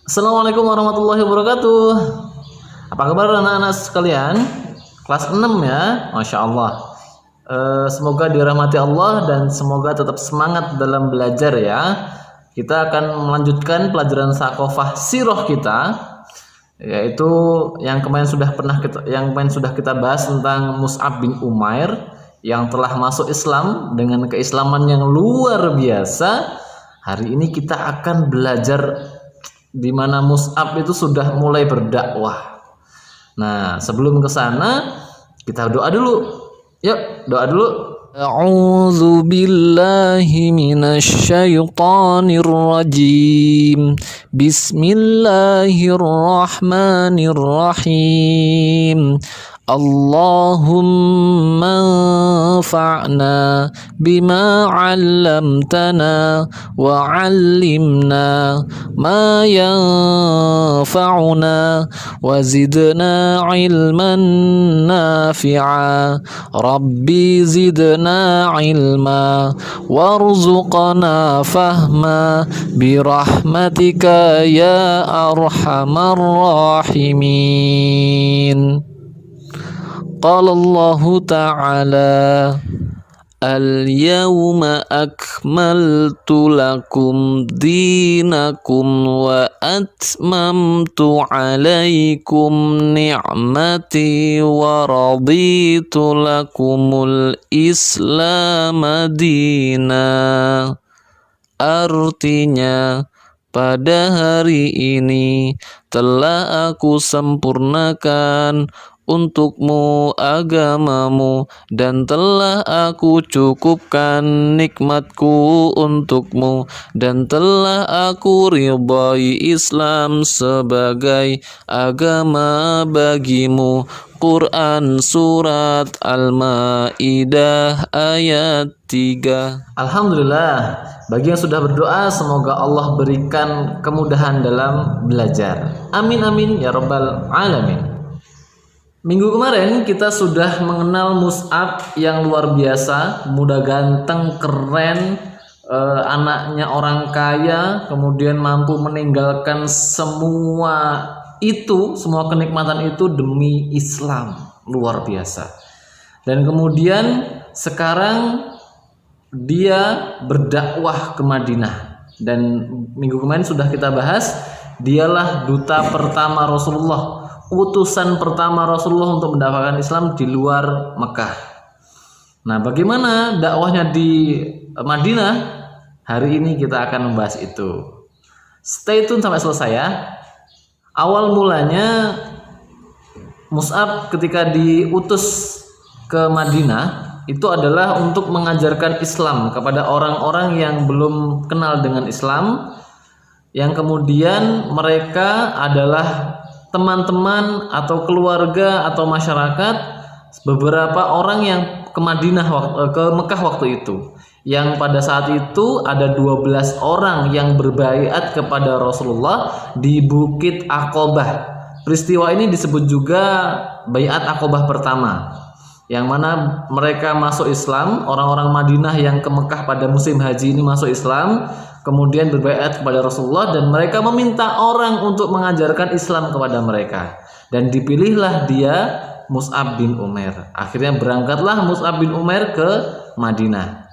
Assalamualaikum warahmatullahi wabarakatuh. Apa kabar anak-anak sekalian? Kelas 6 ya, Masya Allah. Semoga dirahmati Allah dan semoga tetap semangat dalam belajar ya. Kita akan melanjutkan pelajaran Saqofah Sirah kita, yaitu yang kemarin sudah kita bahas tentang Mus'ab bin Umair yang telah masuk Islam dengan keislaman yang luar biasa. Hari ini kita akan belajar di mana Mus'ab itu sudah mulai berdakwah. Nah, sebelum ke sana kita doa dulu. Yuk, doa dulu. A'udzu billahi minasyaitonir rajim. Bismillahirrahmanirrahim. Allahumma anfa'na bima 'allamtana wa 'allimna ma yanfa'una wa zidna 'ilman nafi'a. Rabbi zidna 'ilma warzuqna fahma birahmatika ya arhamar rahimin. Qala Allah Ta'ala Al-yawma akmaltu lakum dinakum wa atmamtu alaikum ni'mati wa raditu lakumul Islam madina. Artinya, pada hari ini telah aku sempurnakan untukmu agamamu dan telah aku cukupkan nikmatku untukmu dan telah aku ridhai Islam sebagai agama bagimu. Quran Surat Al-Ma'idah ayat 3. Alhamdulillah, bagi yang sudah berdoa semoga Allah berikan kemudahan dalam belajar. Amin amin ya rabbal alamin. Minggu kemarin kita sudah mengenal Mus'ab yang luar biasa, muda ganteng, keren, anaknya orang kaya, kemudian mampu meninggalkan semua kenikmatan itu demi Islam, luar biasa. Dan kemudian sekarang dia berdakwah ke Madinah, dan minggu kemarin sudah kita bahas, dialah duta pertama Rasulullah, utusan pertama Rasulullah untuk mendapatkan Islam di luar Mekah. Nah, bagaimana dakwahnya di Madinah? Hari ini kita akan membahas itu. Stay tune sampai selesai ya. Awal mulanya Mus'ab ketika diutus ke Madinah itu adalah untuk mengajarkan Islam kepada orang-orang yang belum kenal dengan Islam, yang kemudian mereka adalah teman-teman atau keluarga atau masyarakat beberapa orang yang ke Mekah waktu itu, yang pada saat itu ada 12 orang yang berbaiat kepada Rasulullah di Bukit Aqobah. Peristiwa ini disebut juga Baiat Aqobah pertama, yang mana mereka masuk Islam. Orang-orang Madinah yang ke Mekah pada musim haji ini masuk Islam, kemudian berbaiat kepada Rasulullah, dan mereka meminta orang untuk mengajarkan Islam kepada mereka, dan dipilihlah dia, Mus'ab bin Umair. Akhirnya berangkatlah Mus'ab bin Umair ke Madinah.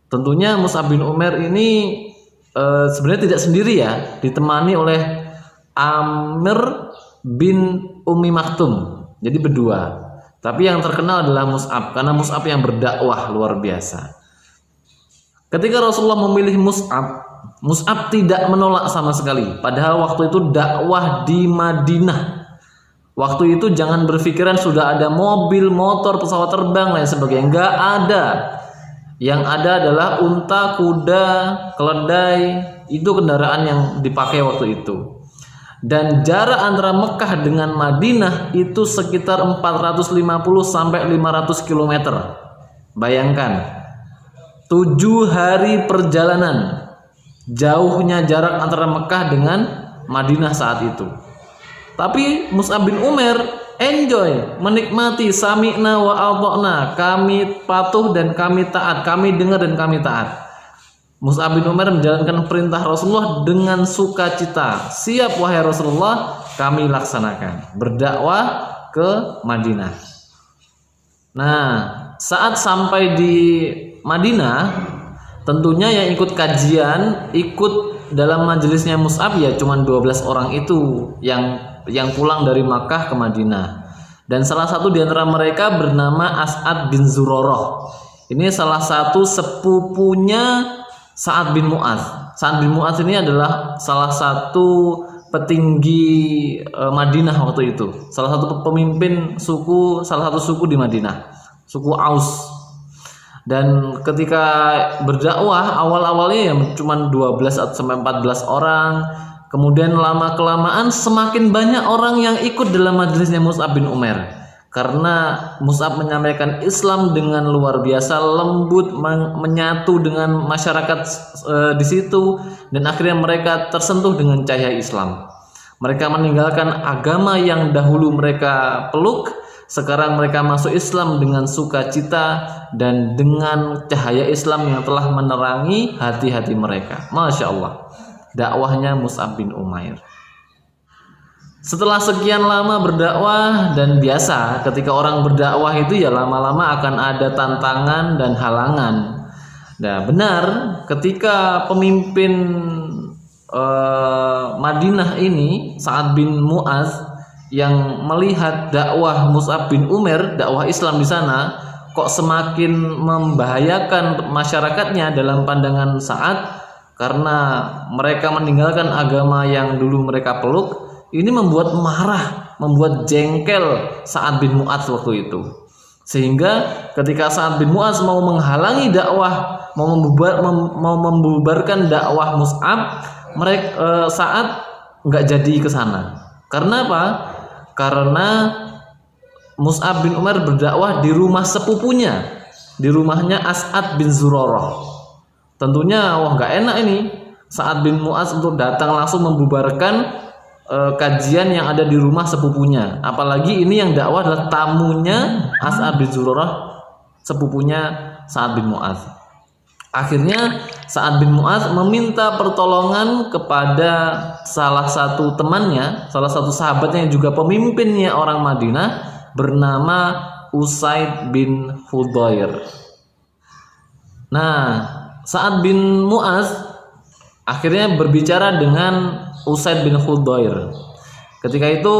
Tentunya Mus'ab bin Umair ini sebenarnya tidak sendiri ya, ditemani oleh Amr bin Ummi Maktum, jadi berdua. Tapi yang terkenal adalah Mus'ab, karena Mus'ab yang berdakwah luar biasa. Ketika Rasulullah memilih Mus'ab tidak menolak sama sekali. Padahal waktu itu dakwah di Madinah. Waktu itu jangan berpikiran sudah ada mobil, motor, pesawat terbang, lain sebagainya. Enggak ada. Yang ada adalah unta, kuda, keledai. Itu kendaraan yang dipakai waktu itu. Dan jarak antara Mekah dengan Madinah itu sekitar 450 sampai 500 km. Bayangkan. 7 hari perjalanan jauhnya jarak antara Mekah dengan Madinah saat itu. Tapi Mus'ab bin Umair enjoy, menikmati, sami'na wa ata'na, kami patuh dan kami taat, kami dengar dan kami taat. Mus'ab bin Umair menjalankan perintah Rasulullah dengan sukacita. Siap wahai Rasulullah, kami laksanakan. Berdakwah ke Madinah. Nah, saat sampai di Madinah, tentunya yang ikut kajian, ikut dalam majelisnya Mus'ab ya cuma 12 orang itu yang pulang dari Makkah ke Madinah. Dan salah satu di antara mereka bernama As'ad bin Zurarah. Ini salah satu sepupunya Sa'ad bin Mu'adz. Sa'ad bin Mu'adz ini adalah salah satu petinggi Madinah waktu itu. Salah satu pemimpin suku, salah satu suku di Madinah, suku Aus. Dan ketika berdakwah awal-awalnya ya cuma 12 sampai 14 orang. Kemudian lama-kelamaan semakin banyak orang yang ikut dalam majelisnya Mus'ab bin Umair. Karena Mus'ab menyampaikan Islam dengan luar biasa lembut, menyatu dengan masyarakat di situ, dan akhirnya mereka tersentuh dengan cahaya Islam. Mereka meninggalkan agama yang dahulu mereka peluk, sekarang mereka masuk Islam dengan sukacita dan dengan cahaya Islam yang telah menerangi hati-hati mereka. Masya Allah, dakwahnya Mus'ab bin Umair. Setelah sekian lama berdakwah, dan biasa ketika orang berdakwah itu ya lama-lama akan ada tantangan dan halangan. Nah, benar ketika pemimpin Madinah ini Sa'ad bin Mu'adz yang melihat dakwah Mus'ab bin Umair, dakwah Islam di sana kok semakin membahayakan masyarakatnya dalam pandangan Sa'ad karena mereka meninggalkan agama yang dulu mereka peluk. Ini membuat marah, membuat jengkel Sa'ad bin Mu'adz waktu itu. Sehingga ketika Sa'ad bin Mu'adz mau menghalangi dakwah, mau membubarkan dakwah Mus'ab, Sa'ad nggak jadi ke sana. Karena apa? Karena Mus'ab bin Umair berdakwah di rumah sepupunya, di rumahnya As'ad bin Zurarah. Tentunya wah nggak enak ini Sa'ad bin Mu'adz untuk datang langsung membubarkan kajian yang ada di rumah sepupunya. Apalagi ini yang dakwah adalah tamunya As'ad bin Zurarah, sepupunya Sa'ad bin Mu'adz. Akhirnya Sa'ad bin Mu'adz meminta pertolongan kepada salah satu temannya, salah satu sahabatnya yang juga pemimpinnya orang Madinah, bernama Usaid bin Hudayr. Nah, Sa'ad bin Mu'adz akhirnya berbicara dengan Usaid bin Hudayr. Ketika itu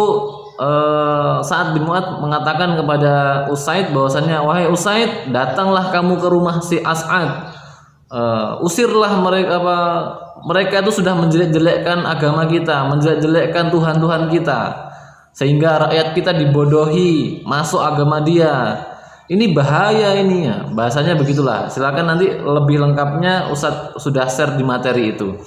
Sa'ad bin Mu'adz mengatakan kepada Usaid bahwasannya, wahai Usaid, datanglah kamu ke rumah si As'ad. Usirlah mereka itu sudah menjelek-jelekkan agama kita, menjelek-jelekkan Tuhan-Tuhan kita, sehingga rakyat kita dibodohi masuk agama dia. Ini bahaya ini ya, bahasanya begitulah. Silakan nanti lebih lengkapnya Ustadz sudah share di materi itu.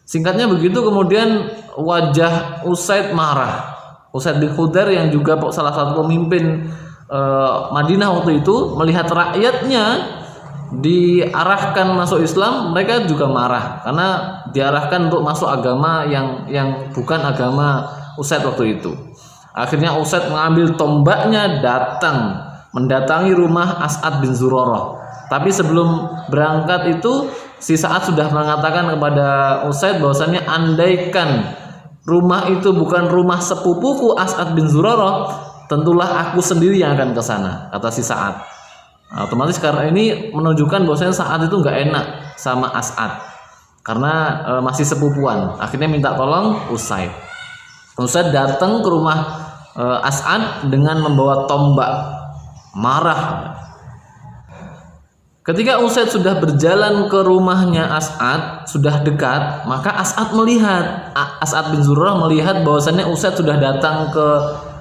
Singkatnya begitu, kemudian wajah Usaid marah. Usaid bin Hudayr yang juga salah satu pemimpin Madinah waktu itu melihat rakyatnya diarahkan masuk Islam, mereka juga marah karena diarahkan untuk masuk agama yang bukan agama Usaid waktu itu. Akhirnya Usaid mengambil tombaknya mendatangi rumah As'ad bin Zurarah. Tapi sebelum berangkat itu si Sa'ad sudah mengatakan kepada Usaid bahwasannya andaikan rumah itu bukan rumah sepupuku As'ad bin Zurarah, tentulah aku sendiri yang akan ke sana, kata si Sa'ad. Nah, otomatis karena ini menunjukkan bahwasanya Sa'ad itu nggak enak sama As'ad karena masih sepupuan. Akhirnya minta tolong Usaid. Usaid datang ke rumah As'ad dengan membawa tombak, marah. Ketika Usaid sudah berjalan ke rumahnya As'ad, sudah dekat, maka As'ad bin Zurarah melihat bahwasannya Usaid sudah datang ke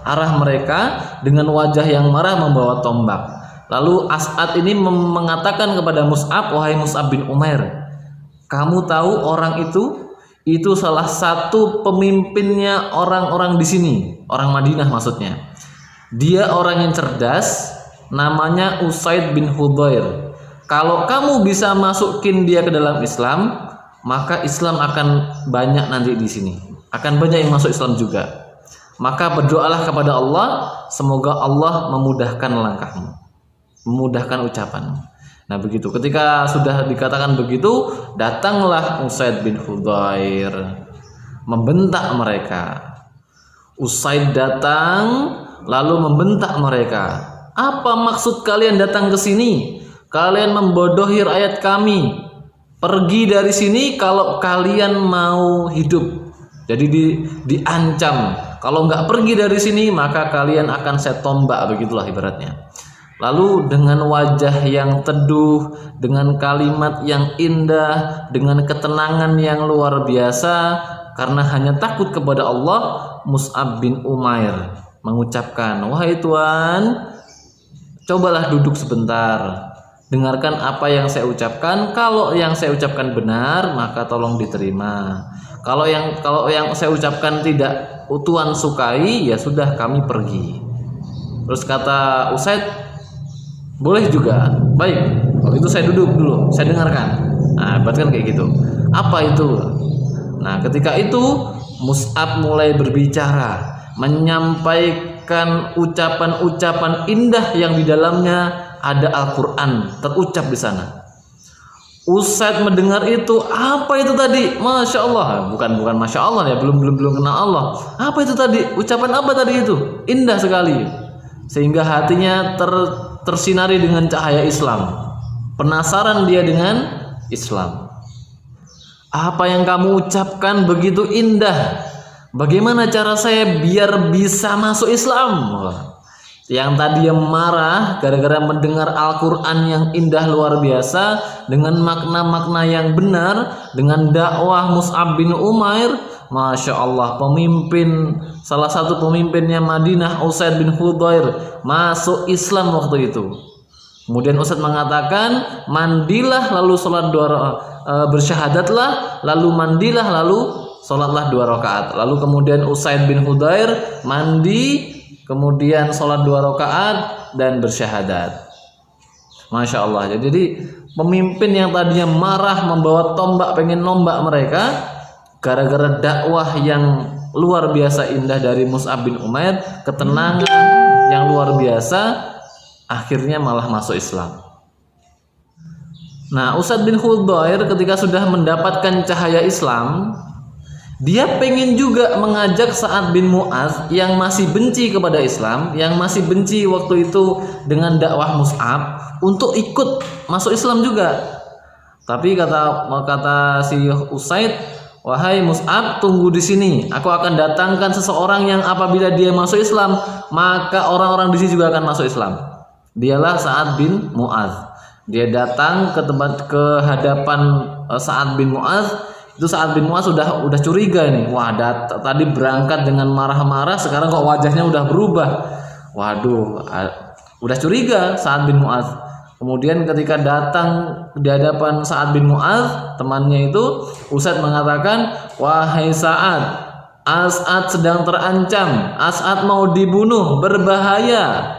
arah mereka dengan wajah yang marah membawa tombak. Lalu As'ad ini mengatakan kepada Mus'ab, wahai Mus'ab bin Umair, kamu tahu orang itu salah satu pemimpinnya orang-orang di sini, orang Madinah maksudnya. Dia orang yang cerdas, namanya Usaid bin Hudayr. Kalau kamu bisa masukin dia ke dalam Islam, maka Islam akan banyak nanti di sini. Akan banyak yang masuk Islam juga. Maka berdoalah kepada Allah, semoga Allah memudahkan langkahmu, memudahkan ucapanmu. Nah begitu, ketika sudah dikatakan begitu, datanglah Usaid bin Hudzair membentak mereka. Usaid datang lalu membentak mereka. Apa maksud kalian datang ke sini? Kalian membodohi rakyat kami. Pergi dari sini kalau kalian mau hidup. Jadi diancam. Kalau nggak pergi dari sini maka kalian akan saya tombak, begitulah ibaratnya. Lalu dengan wajah yang teduh, dengan kalimat yang indah, dengan ketenangan yang luar biasa, karena hanya takut kepada Allah, Mus'ab bin Umair mengucapkan, wahai Tuan, cobalah duduk sebentar, dengarkan apa yang saya ucapkan. Kalau yang saya ucapkan benar, maka tolong diterima. Kalau yang saya ucapkan tidak Tuan sukai, ya sudah, kami pergi. Terus kata Usaid, boleh juga, baik, kalau itu saya duduk dulu, saya dengarkan. Nah, berarti kan kayak gitu. Apa itu? Nah, ketika itu Mus'ab mulai berbicara, menyampaikan ucapan-ucapan indah yang di dalamnya ada Al-Quran terucap di sana. Usaid mendengar itu, apa itu tadi? Masya Allah, bukan Masya Allah ya, belum kenal Allah. Apa itu tadi? Ucapan apa tadi itu? Indah sekali, sehingga hatinya tersinari dengan cahaya Islam. Penasaran dia dengan Islam. Apa yang kamu ucapkan begitu indah. Bagaimana cara saya biar bisa masuk Islam? Yang tadi yang marah gara-gara mendengar Al-Quran yang indah luar biasa, dengan makna-makna yang benar, dengan dakwah Mus'ab bin Umair. Masya Allah, salah satu pemimpinnya Madinah, Usaid bin Hudzair, masuk Islam waktu itu. Kemudian Usaid mengatakan, mandilah lalu sholat bersyahadatlah, lalu mandilah lalu sholatlah 2 rakaat. Lalu kemudian Usaid bin Hudzair mandi, kemudian sholat 2 rakaat dan bersyahadat. Masya Allah. Jadi pemimpin yang tadinya marah membawa tombak pengen nombak mereka, gara-gara dakwah yang luar biasa indah dari Mus'ab bin Umair, ketenangan yang luar biasa, akhirnya malah masuk Islam. Nah, Usaid bin Hudzair ketika sudah mendapatkan cahaya Islam, dia pengen juga mengajak Sa'ad bin Mu'adz yang masih benci kepada Islam, yang masih benci waktu itu dengan dakwah Mus'ab, untuk ikut masuk Islam juga. Tapi kata si Usaid, wahai Mus'ab, tunggu di sini. Aku akan datangkan seseorang yang apabila dia masuk Islam, maka orang-orang di sini juga akan masuk Islam. Dialah Sa'ad bin Mu'adz. Dia datang ke hadapan Sa'ad bin Mu'adz. Itu Sa'ad bin Mu'adz udah curiga ini. Wah, tadi berangkat dengan marah-marah, sekarang kok wajahnya udah berubah. Waduh, udah curiga Sa'ad bin Mu'adz. Kemudian ketika datang di hadapan Sa'ad bin Mu'adz, temannya itu, Usaid mengatakan, wahai Sa'ad, As'ad sedang terancam, As'ad mau dibunuh, berbahaya.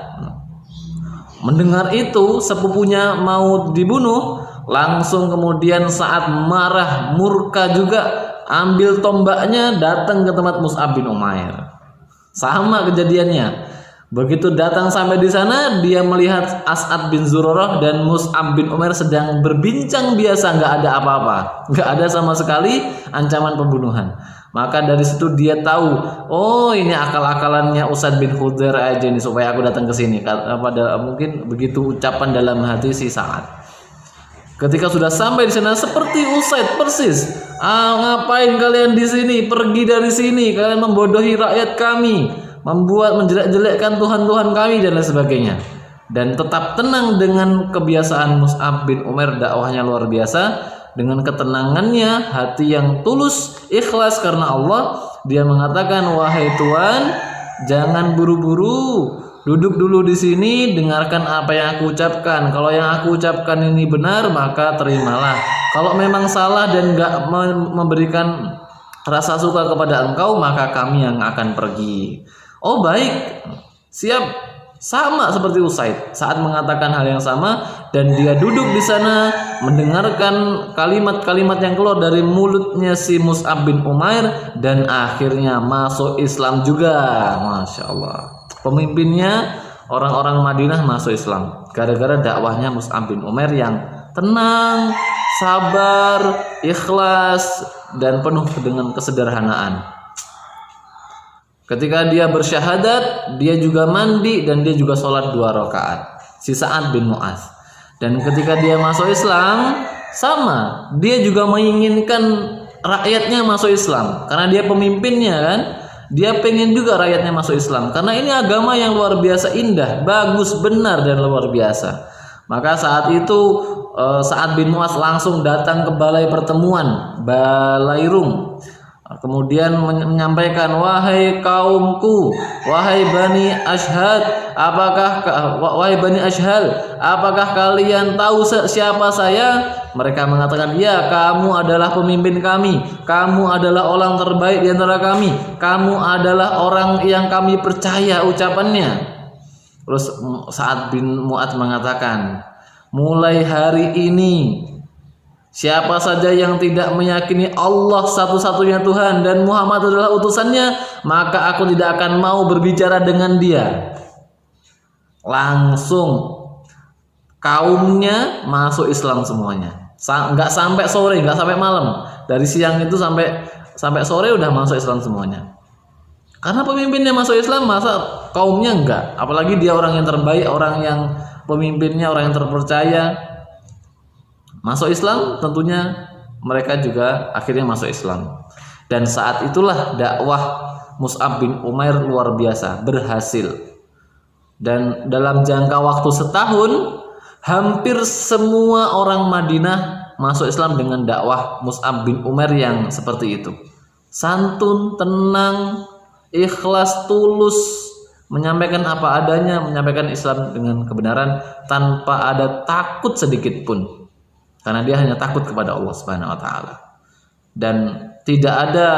Mendengar itu, sepupunya mau dibunuh, langsung kemudian Sa'ad marah, murka juga, ambil tombaknya, datang ke tempat Mus'ab bin Umair. Sama kejadiannya. Begitu datang sampai di sana, dia melihat As'ad bin Zurarah dan Mus'ab bin Umair sedang berbincang biasa, nggak ada apa-apa, nggak ada sama sekali ancaman pembunuhan. Maka dari situ dia tahu, oh ini akal-akalannya Usaid bin Hudzair aja nih supaya aku datang ke sini. Mungkin begitu ucapan dalam hati si Sa'ad. Ketika sudah sampai di sana seperti Usaid persis. Ngapain kalian di sini? Pergi dari sini. Kalian membodohi rakyat kami, membuat menjelek-jelekkan Tuhan-Tuhan kami dan lain sebagainya. Dan tetap tenang dengan kebiasaan Mus'ab bin Umair, dakwahnya luar biasa. Dengan ketenangannya, hati yang tulus, ikhlas karena Allah, dia mengatakan, wahai Tuan, jangan buru-buru, duduk dulu di sini, dengarkan apa yang aku ucapkan. Kalau yang aku ucapkan ini benar, maka terimalah. Kalau memang salah dan gak memberikan rasa suka kepada engkau, maka kami yang akan pergi. Oh baik, siap. Sama seperti Usaid, saat mengatakan hal yang sama, dan dia duduk di sana mendengarkan kalimat-kalimat yang keluar dari mulutnya si Mus'ab bin Umair, dan akhirnya masuk Islam juga. Masya Allah. Pemimpinnya orang-orang Madinah masuk Islam. gara-gara dakwahnya Mus'ab bin Umair yang tenang, sabar, ikhlas, dan penuh dengan kesederhanaan. Ketika dia bersyahadat, dia juga mandi dan dia juga sholat 2 rakaat. Si Sa'ad bin Mu'adz. Dan ketika dia masuk Islam, sama, dia juga menginginkan rakyatnya masuk Islam karena dia pemimpinnya kan. Dia pengen juga rakyatnya masuk Islam karena ini agama yang luar biasa indah, bagus, benar, dan luar biasa. Maka saat itu Sa'ad bin Mu'adz langsung datang ke balai pertemuan, balai Rum. Kemudian menyampaikan, wahai kaumku, wahai Bani Ashhal, apakah kalian tahu siapa saya? Mereka mengatakan, ya, kamu adalah pemimpin kami, kamu adalah orang terbaik di antara kami, kamu adalah orang yang kami percaya ucapannya. Terus Sa'ad bin Mu'adz mengatakan, mulai hari ini siapa saja yang tidak meyakini Allah satu-satunya Tuhan dan Muhammad adalah utusannya, maka aku tidak akan mau berbicara dengan dia. Langsung kaumnya masuk Islam semuanya. Nggak sampai sore, nggak sampai malam. Dari siang itu sampai sore udah masuk Islam semuanya. Karena pemimpinnya masuk Islam, masa kaumnya enggak? Apalagi dia orang yang terbaik, orang yang pemimpinnya, orang yang terpercaya. Masuk Islam, tentunya mereka juga akhirnya masuk Islam. Dan saat itulah dakwah Mus'ab bin Umair luar biasa, berhasil. Dan dalam jangka waktu setahun, hampir semua orang Madinah masuk Islam dengan dakwah Mus'ab bin Umair yang seperti itu. Santun, tenang, ikhlas, tulus, menyampaikan apa adanya, menyampaikan Islam dengan kebenaran tanpa ada takut sedikit pun. Karena dia hanya takut kepada Allah Subhanahu wa taala. Dan tidak ada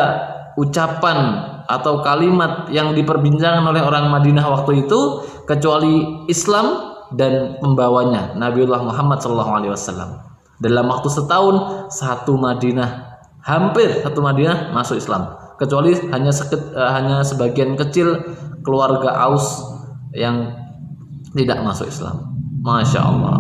ucapan atau kalimat yang diperbincangkan oleh orang Madinah waktu itu kecuali Islam dan pembawanya Nabiullah Muhammad SAW. Dalam waktu setahun hampir satu Madinah masuk Islam, kecuali hanya sebagian kecil keluarga Aus yang tidak masuk Islam. Masya Allah.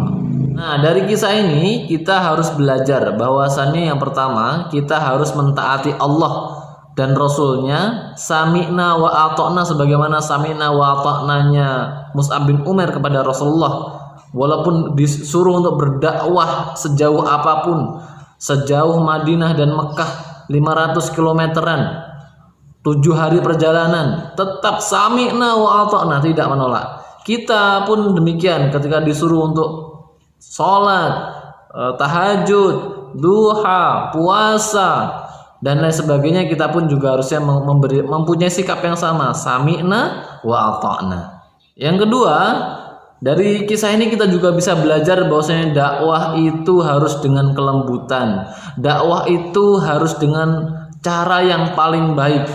Nah, dari kisah ini kita harus belajar bahwasannya yang pertama, kita harus mentaati Allah dan Rasulnya, sami'na wa ata'na, sebagaimana sami'na wa ata'nanya Mus'ab bin Umair kepada Rasulullah. Walaupun disuruh untuk berdakwah sejauh apapun, sejauh Madinah dan Mekah 500 kilometeran, 7 hari perjalanan, tetap sami'na wa ata'na, tidak menolak. Kita pun demikian, ketika disuruh untuk sholat, tahajud, duha, puasa, dan lain sebagainya, kita pun juga harusnya mempunyai sikap yang sama, sami'na wa ata'na. Yang kedua, dari kisah ini kita juga bisa belajar bahwasanya dakwah itu harus dengan kelembutan, dakwah itu harus dengan cara yang paling baik,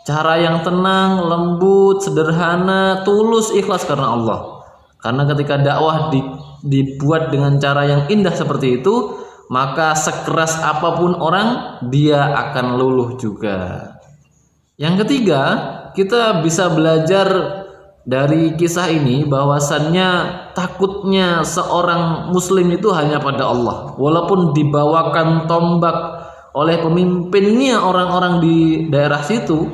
cara yang tenang, lembut, sederhana, tulus, ikhlas karena Allah. Karena ketika dakwah dibuat dengan cara yang indah seperti itu, maka sekeras apapun orang, dia akan luluh juga. Yang ketiga, kita bisa belajar dari kisah ini bahwasannya takutnya seorang muslim itu hanya pada Allah. Walaupun dibawakan tombak oleh pemimpinnya orang-orang di daerah situ,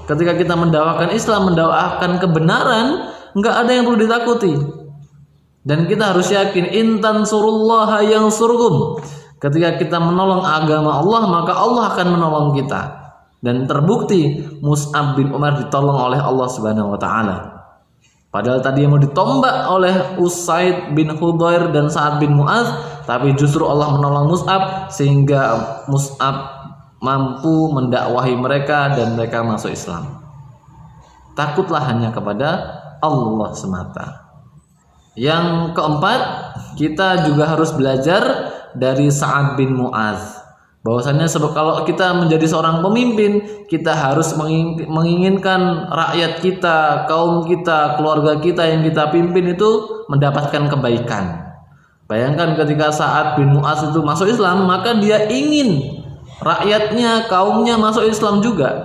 ketika kita mendakwakan Islam, mendakwakan kebenaran, nggak ada yang perlu ditakuti. Dan kita harus yakin, intan surullaha yang surgum. Ketika kita menolong agama Allah, maka Allah akan menolong kita. Dan terbukti Mus'ab bin Umair ditolong oleh Allah Subhanahu wa taala. Padahal tadi yang mau ditombak oleh Usaid bin Hudayr dan Sa'ad bin Mu'adz, tapi justru Allah menolong Mus'ab sehingga Mus'ab mampu mendakwahi mereka dan mereka masuk Islam. Takutlah hanya kepada Allah semata. Yang keempat, kita juga harus belajar dari Sa'ad bin Mu'adz. Bahwasanya kalau kita menjadi seorang pemimpin, kita harus menginginkan rakyat kita, kaum kita, keluarga kita yang kita pimpin itu mendapatkan kebaikan. Bayangkan ketika Sa'ad bin Mu'adz itu masuk Islam, maka dia ingin rakyatnya, kaumnya masuk Islam juga,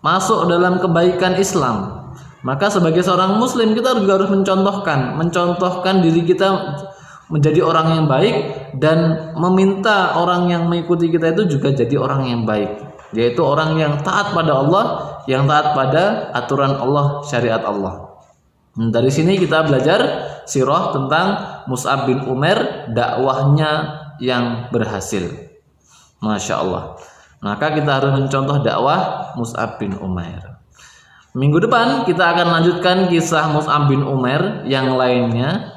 masuk dalam kebaikan Islam. Maka sebagai seorang muslim kita juga harus mencontohkan diri kita menjadi orang yang baik dan meminta orang yang mengikuti kita itu juga jadi orang yang baik, yaitu orang yang taat pada Allah, yang taat pada aturan Allah, syariat Allah. Dari sini kita belajar sirah tentang Mus'ab bin Umair, dakwahnya yang berhasil. Masya Allah. Maka kita harus mencontoh dakwah Mus'ab bin Umair. Minggu depan kita akan lanjutkan kisah Mus'ab bin Umair yang lainnya.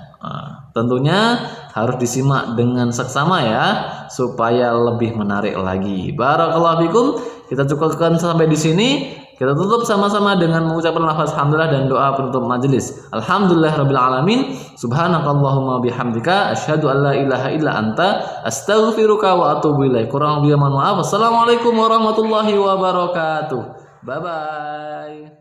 Tentunya harus disimak dengan seksama ya, supaya lebih menarik lagi. Barakallahu fikum. Kita cukupkan sampai di sini. Kita tutup sama-sama dengan mengucapkan lafaz hamdalah dan doa penutup majelis. Alhamdulillahirabbil alamin. Subhanakallahumma bihamdika asyhadu an la ilaha illa anta astaghfiruka wa atubu ilaik. Kurang lebih mohon maaf. Wassalamualaikum warahmatullahi wabarakatuh. Bye bye.